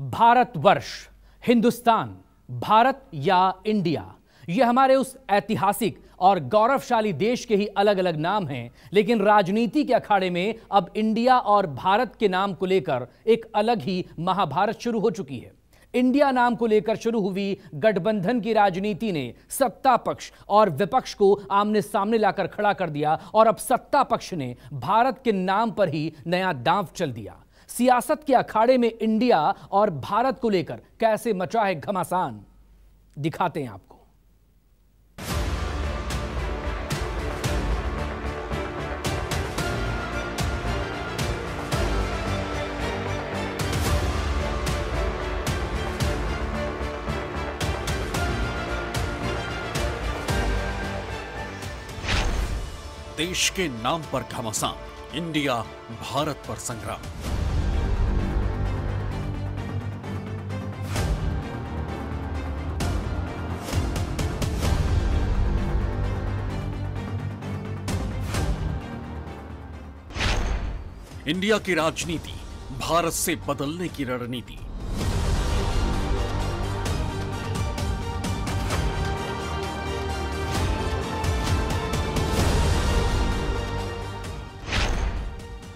भारतवर्ष, हिंदुस्तान, भारत या इंडिया, यह हमारे उस ऐतिहासिक और गौरवशाली देश के ही अलग अलग नाम हैं, लेकिन राजनीति के अखाड़े में अब इंडिया और भारत के नाम को लेकर एक अलग ही महाभारत शुरू हो चुकी है। इंडिया नाम को लेकर शुरू हुई गठबंधन की राजनीति ने सत्ता पक्ष और विपक्ष को आमने सामने लाकर खड़ा कर दिया और अब सत्ता पक्ष ने भारत के नाम पर ही नया दांव चल दिया। सियासत के अखाड़े में इंडिया और भारत को लेकर कैसे मचा है घमासान, दिखाते हैं आपको। देश के नाम पर घमासान, इंडिया भारत पर संग्राम। इंडिया की राजनीति, भारत से बदलने की रणनीति।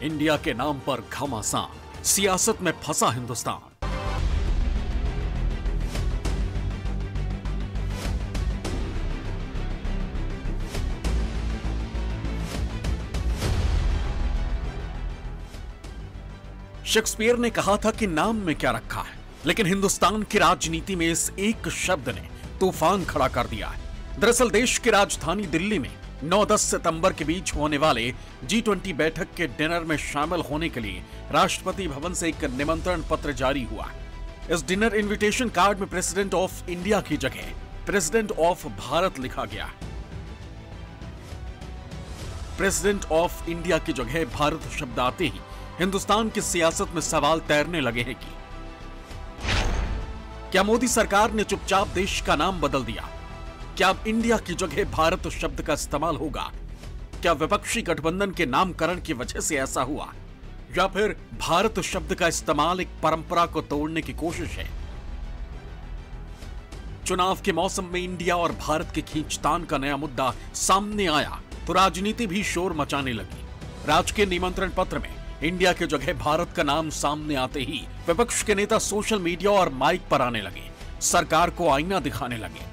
इंडिया के नाम पर घमासान, सियासत में फंसा हिंदुस्तान। शेक्सपियर ने कहा था कि नाम में क्या रखा है, लेकिन हिंदुस्तान की राजनीति में इस एक शब्द ने तूफान खड़ा कर दिया है। दरअसल देश की राजधानी दिल्ली में 9-10 सितंबर के बीच होने वाले G20 बैठक के डिनर में शामिल होने के लिए राष्ट्रपति भवन से एक निमंत्रण पत्र जारी हुआ। इस डिनर इनविटेशन कार्ड में प्रेसिडेंट ऑफ इंडिया की जगह प्रेसिडेंट ऑफ भारत लिखा गया। प्रेसिडेंट ऑफ इंडिया की जगह भारत शब्द आते ही हिंदुस्तान की सियासत में सवाल तैरने लगे हैं कि क्या मोदी सरकार ने चुपचाप देश का नाम बदल दिया? क्या अब इंडिया की जगह भारत शब्द का इस्तेमाल होगा? क्या विपक्षी गठबंधन के नामकरण की वजह से ऐसा हुआ, या फिर भारत शब्द का इस्तेमाल एक परंपरा को तोड़ने की कोशिश है? चुनाव के मौसम में इंडिया और भारत के खींचतान का नया मुद्दा सामने आया तो राजनीति भी शोर मचाने लगी। राजकीय निमंत्रण पत्र में इंडिया की जगह भारत का नाम सामने आते ही विपक्ष के नेता सोशल मीडिया और माइक पर आने लगे, सरकार को आईना दिखाने लगे।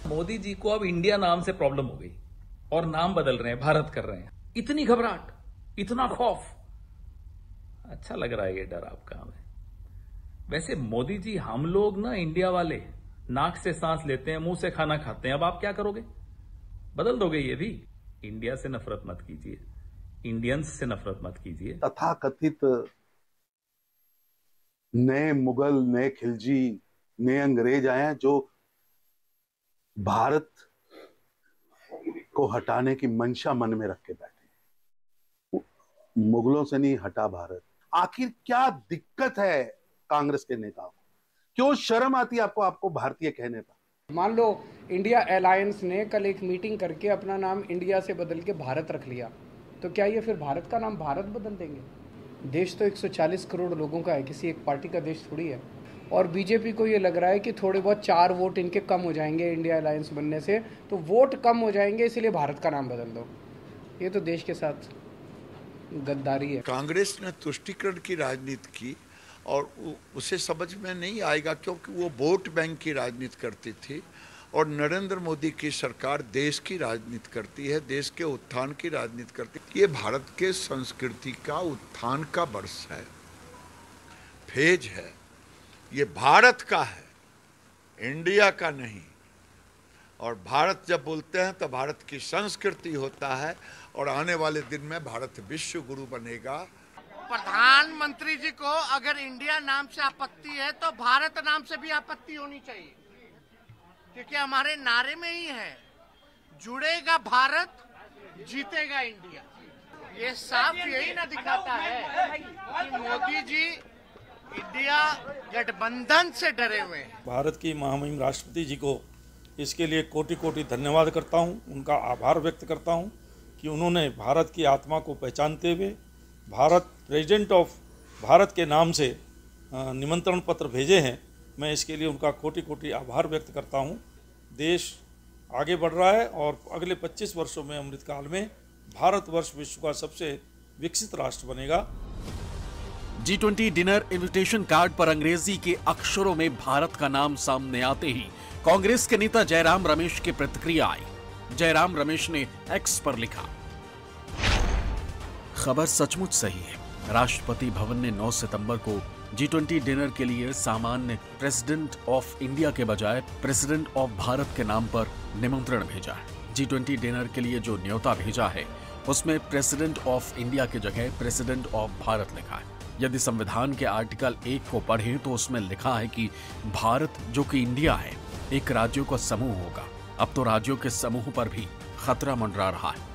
मोदी जी को अब इंडिया नाम से प्रॉब्लम हो गई और नाम बदल रहे हैं, भारत कर रहे हैं। इतनी घबराहट, इतना खौफ, अच्छा लग रहा है ये डर आपका हमें। वैसे मोदी जी, हम लोग ना इंडिया वाले नाक से सांस लेते हैं, मुंह से खाना खाते हैं। अब आप क्या करोगे? बदल दोगे ये भी? इंडिया से नफरत मत कीजिए, इंडियंस से नफरत मत कीजिए। तथाकथित नए मुगल, नए खिलजी, नए अंग्रेज आए हैं जो भारत को हटाने की मंशा मन में रख के बैठे। मुगलों से नहीं हटा भारत। आखिर क्या दिक्कत है कांग्रेस के नेताओं को? क्यों शर्म आती है आपको भारतीय कहने पर? मान लो इंडिया अलायंस ने कल एक मीटिंग करके अपना नाम इंडिया से बदल के भारत रख लिया, तो क्या ये फिर भारत का नाम भारत बदल देंगे? देश तो 140 करोड़ लोगों का है, किसी एक पार्टी का देश थोड़ी है। और बीजेपी को ये लग रहा है कि थोड़े बहुत 4 वोट इनके कम हो जाएंगे इंडिया अलायंस बनने से, तो वोट कम हो जाएंगे इसलिए भारत का नाम बदल दो। ये तो देश के साथ गद्दारी है। कांग्रेस ने तुष्टीकरण की राजनीति की और उसे समझ में नहीं आएगा, क्योंकि वो वोट बैंक की राजनीति करती थी और नरेंद्र मोदी की सरकार देश की राजनीति करती है, देश के उत्थान की राजनीति करती है। ये भारत के संस्कृति का उत्थान का वर्ष है, फेज है। ये भारत का है, इंडिया का नहीं। और भारत जब बोलते हैं तो भारत की संस्कृति होता है, और आने वाले दिन में भारत विश्व गुरु बनेगा। प्रधानमंत्री जी को अगर इंडिया नाम से आपत्ति है तो भारत नाम से भी आपत्ति होनी चाहिए, क्योंकि हमारे नारे में ही है, जुड़ेगा भारत, जीतेगा इंडिया। ये साफ यही ना दिखाता है कि मोदी जी इंडिया गठबंधन से डरे हुए हैं। भारत की महामहिम राष्ट्रपति जी को इसके लिए कोटि कोटि धन्यवाद करता हूं, उनका आभार व्यक्त करता हूं कि उन्होंने भारत की आत्मा को पहचानते हुए भारत प्रेसिडेंट ऑफ भारत के नाम से निमंत्रण पत्र भेजे हैं, मैं इसके लिए उनका कोटि कोटि आभार व्यक्त करता हूं। देश आगे बढ़ रहा है और अगले 25 वर्षों में अमृतकाल में भारतवर्ष विश्व का सबसे विकसित राष्ट्र बनेगा। G20 डिनर इनविटेशन कार्ड पर अंग्रेजी के अक्षरों में भारत का नाम सामने आते ही कांग्रेस के नेता जयराम रमेश की प्रतिक्रिया आई। जयराम रमेश ने एक्स पर लिखा, खबर सचमुच सही है। राष्ट्रपति भवन ने 9 सितंबर को G20 डिनर के लिए सामान्य प्रेसिडेंट ऑफ इंडिया के बजाय प्रेसिडेंट ऑफ भारत के नाम पर निमंत्रण भेजा है। G20 डिनर के लिए जो न्योता भेजा है उसमें प्रेसिडेंट ऑफ इंडिया की जगह प्रेसिडेंट ऑफ भारत लिखा है। यदि संविधान के आर्टिकल 1 को पढ़ें तो उसमें लिखा है कि भारत जो कि इंडिया है एक राज्यों का समूह होगा। अब तो राज्यों के समूह पर भी खतरा मंडरा रहा है।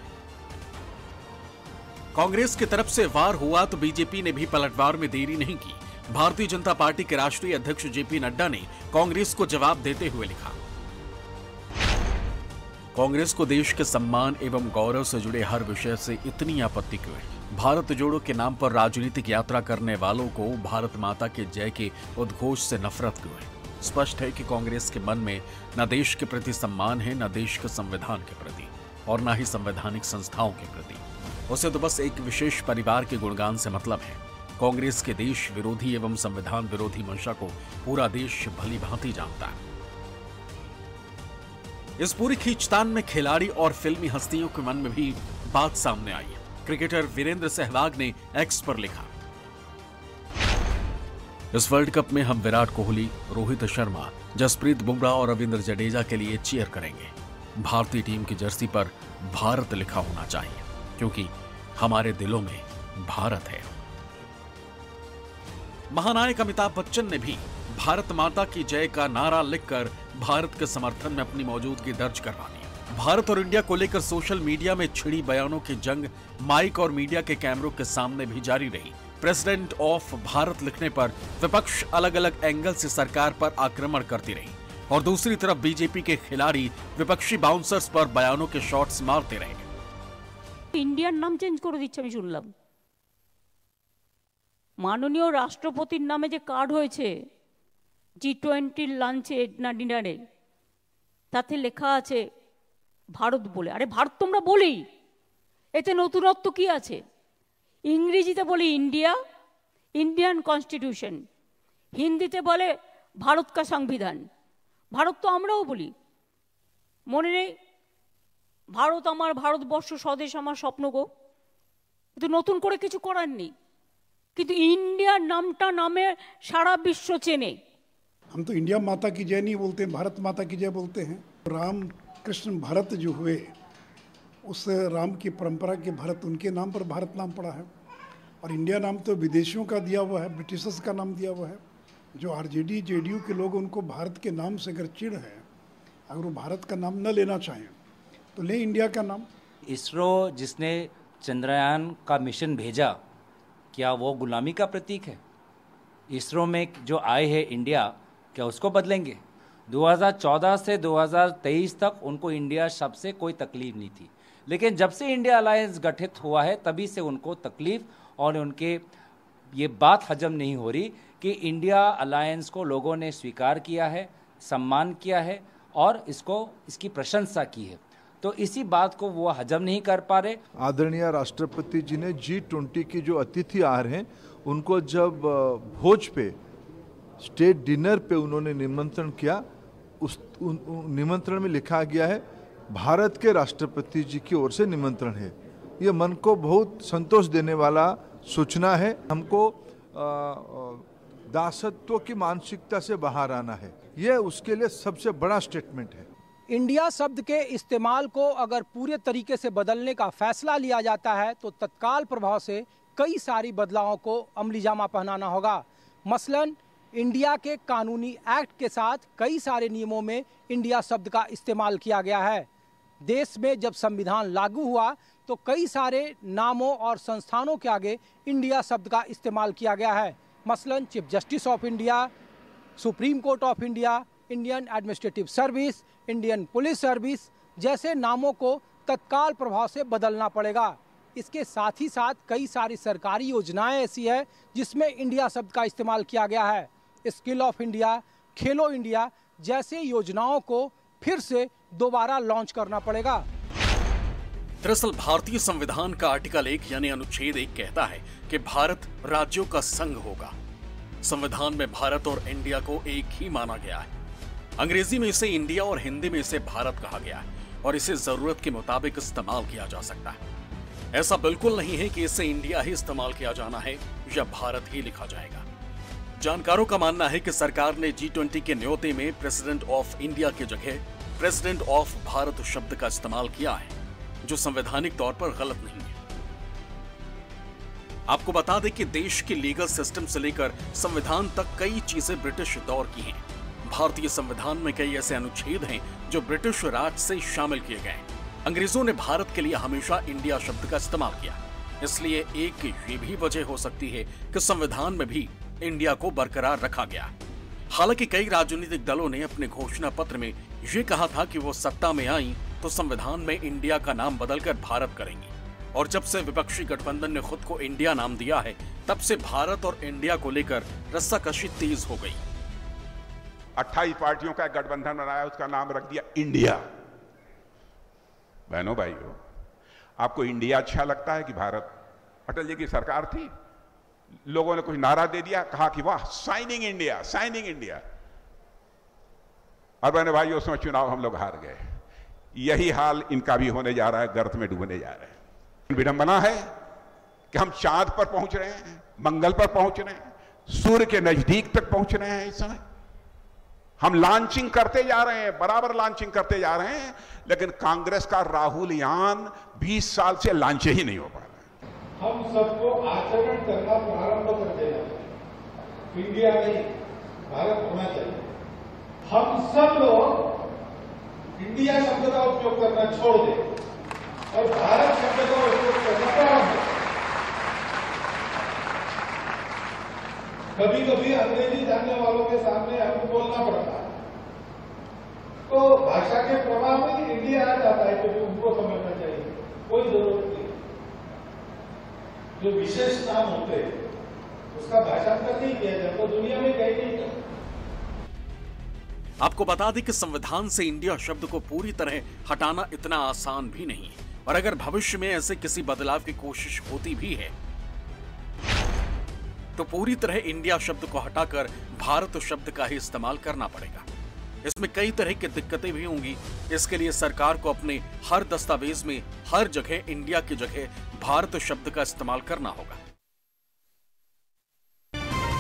कांग्रेस की तरफ से वार हुआ तो बीजेपी ने भी पलटवार में देरी नहीं की। भारतीय जनता पार्टी के राष्ट्रीय अध्यक्ष जेपी नड्डा ने कांग्रेस को जवाब देते हुए लिखा, कांग्रेस को देश के सम्मान एवं गौरव से जुड़े हर विषय से इतनी आपत्ति क्यों है? भारत जोड़ो के नाम पर राजनीतिक यात्रा करने वालों को भारत माता के जय के उद्घोष से नफरत क्यों है? स्पष्ट है कि कांग्रेस के मन में न देश के प्रति सम्मान है, न देश के संविधान के प्रति और न ही संवैधानिक संस्थाओं के प्रति। उसे तो बस एक विशेष परिवार के गुणगान से मतलब है। कांग्रेस के देश विरोधी एवं संविधान विरोधी मंशा को पूरा देश भली भांति जानता है। इस पूरी खींचतान में खिलाड़ी और फिल्मी हस्तियों के मन में भी बात सामने आई है। क्रिकेटर वीरेंद्र सहवाग ने एक्स पर लिखा, इस वर्ल्ड कप में हम विराट कोहली, रोहित शर्मा, जसप्रीत बुमराह और रविंद्र जडेजा के लिए चीयर करेंगे। भारतीय टीम की जर्सी पर भारत लिखा होना चाहिए क्योंकि हमारे दिलों में भारत है। महानायक अमिताभ बच्चन ने भी भारत माता की जय का नारा लिखकर भारत के समर्थन में अपनी मौजूदगी दर्ज करवा दी। भारत और इंडिया को लेकर सोशल मीडिया में छिड़ी बयानों की जंग माइक और मीडिया के कैमरों के सामने भी जारी रही। प्रेसिडेंट ऑफ भारत लिखने पर विपक्ष अलग अलग एंगल से सरकार पर आक्रमण करती रही और दूसरी तरफ बीजेपी के खिलाड़ी विपक्षी बाउंसर्स पर बयानों के शॉट्स मारते रहे। इंडियार नाम चेंज कर दिच्छे आमि शुनलाम। माननीय राष्ट्रपतिर नामे जे कार्ड होयेछे G20 लांचे ना डिनारे ताते लेखा आछे भारत बोले। अरे भारत तो आमरा बोली, एते नतुनत्व कि आछे? इंग्रेजीते बोली इंडिया, इंडियन कन्स्टिट्यूशन, हिंदीते बोले भारत का संविधान। भारत तो आमराओ बोली, मने नेই भारत आमार, भारतवर्ष स्वदेश आमार स्वप्न गो। तो नतून करे किछु करार नेই, किन्तु इंडिया नामटा नामे सारा विश्व चेने। हम तो इंडिया माता की जय नहीं बोलते, भारत माता की जय बोलते हैं। राम कृष्ण भरत जो हुए उस राम की परंपरा के भरत, उनके नाम पर भारत नाम पड़ा है। और इंडिया नाम तो विदेशियों का दिया हुआ है, ब्रिटिशर्स का नाम दिया हुआ है। जो आरजेडी जेडीयू के लोग उनको भारत के नाम से अगर चिढ़ है, अगर वो भारत का नाम न लेना चाहें तो ले इंडिया का नाम। इसरो जिसने चंद्रयान का मिशन भेजा, क्या वो गुलामी का प्रतीक है? इसरो में जो आए है इंडिया, क्या उसको बदलेंगे? 2014 से 2023 तक उनको इंडिया शब्द से कोई तकलीफ नहीं थी, लेकिन जब से इंडिया अलायंस गठित हुआ है तभी से उनको तकलीफ और उनके ये बात हजम नहीं हो रही कि इंडिया अलायंस को लोगों ने स्वीकार किया है, सम्मान किया है और इसकी प्रशंसा की है। तो इसी बात को वो हजम नहीं कर पा रहे। आदरणीय राष्ट्रपति जी ने G20 की जो अतिथि आ रहे हैं उनको जब भोज पे स्टेट डिनर पे उन्होंने निमंत्रण किया, उस निमंत्रण में लिखा गया है भारत के राष्ट्रपति जी की ओर से निमंत्रण है। ये मन को बहुत संतोष देने वाला सूचना है। हमको दासत्व की मानसिकता से बाहर आना है, ये उसके लिए सबसे बड़ा स्टेटमेंट है। इंडिया शब्द के इस्तेमाल को अगर पूरे तरीके से बदलने का फैसला लिया जाता है तो तत्काल प्रभाव से कई सारी बदलावों को अमलीजामा पहनाना होगा। मसलन इंडिया के कानूनी एक्ट के साथ कई सारे नियमों में इंडिया शब्द का इस्तेमाल किया गया है। देश में जब संविधान लागू हुआ तो कई सारे नामों और संस्थानों के आगे इंडिया शब्द का इस्तेमाल किया गया है। मसलन chief justice of India, supreme court of India, Indian administrative service, Indian police service जैसे नामों को तत्काल प्रभाव से बदलना पड़ेगा। इसके साथ ही साथ कई सारी सरकारी योजनाएं ऐसी है जिसमें इंडिया शब्द का इस्तेमाल किया गया है। Skill of India, Khelo India जैसे योजनाओं को फिर से दोबारा लॉन्च करना पड़ेगा। दरअसल भारतीय संविधान का आर्टिकल 1 यानी अनुच्छेद 1 कहता है कि भारत राज्यों का संघ होगा। संविधान में भारत और इंडिया को एक ही माना गया है। अंग्रेजी में इसे इंडिया और हिंदी में इसे भारत कहा गया है और इसे जरूरत के मुताबिक इस्तेमाल किया जा सकता है। ऐसा बिल्कुल नहीं है कि इसे इंडिया ही इस्तेमाल किया जाना है या भारत ही लिखा जाएगा। जानकारों का मानना है कि सरकार ने G20 के न्योते में प्रेसिडेंट ऑफ इंडिया की जगह प्रेसिडेंट ऑफ भारत शब्द का इस्तेमाल किया है, जो संवैधानिक तौर पर गलत नहीं है। आपको बता दें कि देश के लीगल सिस्टम से लेकर संविधान तक कई चीजें ब्रिटिश दौर की हैं। भारतीय संविधान में कई ऐसे अनुच्छेद हैं जो ब्रिटिश राज से शामिल किए गए। अंग्रेजों ने भारत के लिए हमेशा इंडिया शब्द का इस्तेमाल किया, इसलिए एक ये भी वजह हो सकती है कि संविधान में भी इंडिया को बरकरार रखा गया। हालांकि कई राजनीतिक दलों ने अपने घोषणा पत्र में ये कहा था कि वो सत्ता में आई तो संविधान में इंडिया का नाम बदलकर भारत करेंगी, और जब से विपक्षी गठबंधन ने खुद को इंडिया नाम दिया है तब से भारत और इंडिया को लेकर रस्साकशी तेज हो गई। 28 पार्टियों का गठबंधन बनाया, उसका नाम रख दिया इंडिया। बहनों भाइयों, आपको इंडिया अच्छा लगता है कि भारत? अटल जी की सरकार थी, लोगों ने कुछ नारा दे दिया, कहा कि वाह साइनिंग इंडिया, साइनिंग इंडिया, और बहनों भाइयों उसमें चुनाव हम लोग हार गए। यही हाल इनका भी होने जा रहा है, गर्त में डूबने जा रहे हैं। विडंबना है कि हम चांद पर पहुंच रहे हैं, मंगल पर पहुंच रहे हैं, सूर्य के नजदीक तक पहुंच रहे हैं। इस समय हम लॉन्चिंग करते जा रहे हैं, बराबर लॉन्चिंग करते जा रहे हैं, लेकिन कांग्रेस का राहुल यान 20 साल से लॉन्च ही नहीं हो पा रहा। हम सबको आचरण करना प्रारंभ कर देना चाहिए। इंडिया नहीं, भारत होना चाहिए। हम सब लोग इंडिया शब्द का उपयोग करना छोड़ दें और भारत शब्द का उपयोग करना प्रारंभ करें। कभी कभी अंग्रेजी जानने वालों के सामने हमको बोलना पड़ता है, तो भाषा के प्रभाव में इंडिया आ जाता है, क्योंकि उनको समझना चाहिए, कोई जरूरत नहीं। जो विशेष नाम होते हैं उसका भाषांतर नहीं किया जाता, तो दुनिया में कहीं नहीं करता। आपको बता दें कि संविधान से इंडिया शब्द को पूरी तरह हटाना इतना आसान भी नहीं है, और अगर भविष्य में ऐसे किसी बदलाव की कोशिश होती भी है तो पूरी तरह इंडिया शब्द को हटाकर भारत शब्द का ही इस्तेमाल करना पड़ेगा। इसमें कई तरह की दिक्कतें भी होंगी। इसके लिए सरकार को अपने हर दस्तावेज में हर जगह इंडिया की जगह भारत शब्द का इस्तेमाल करना होगा।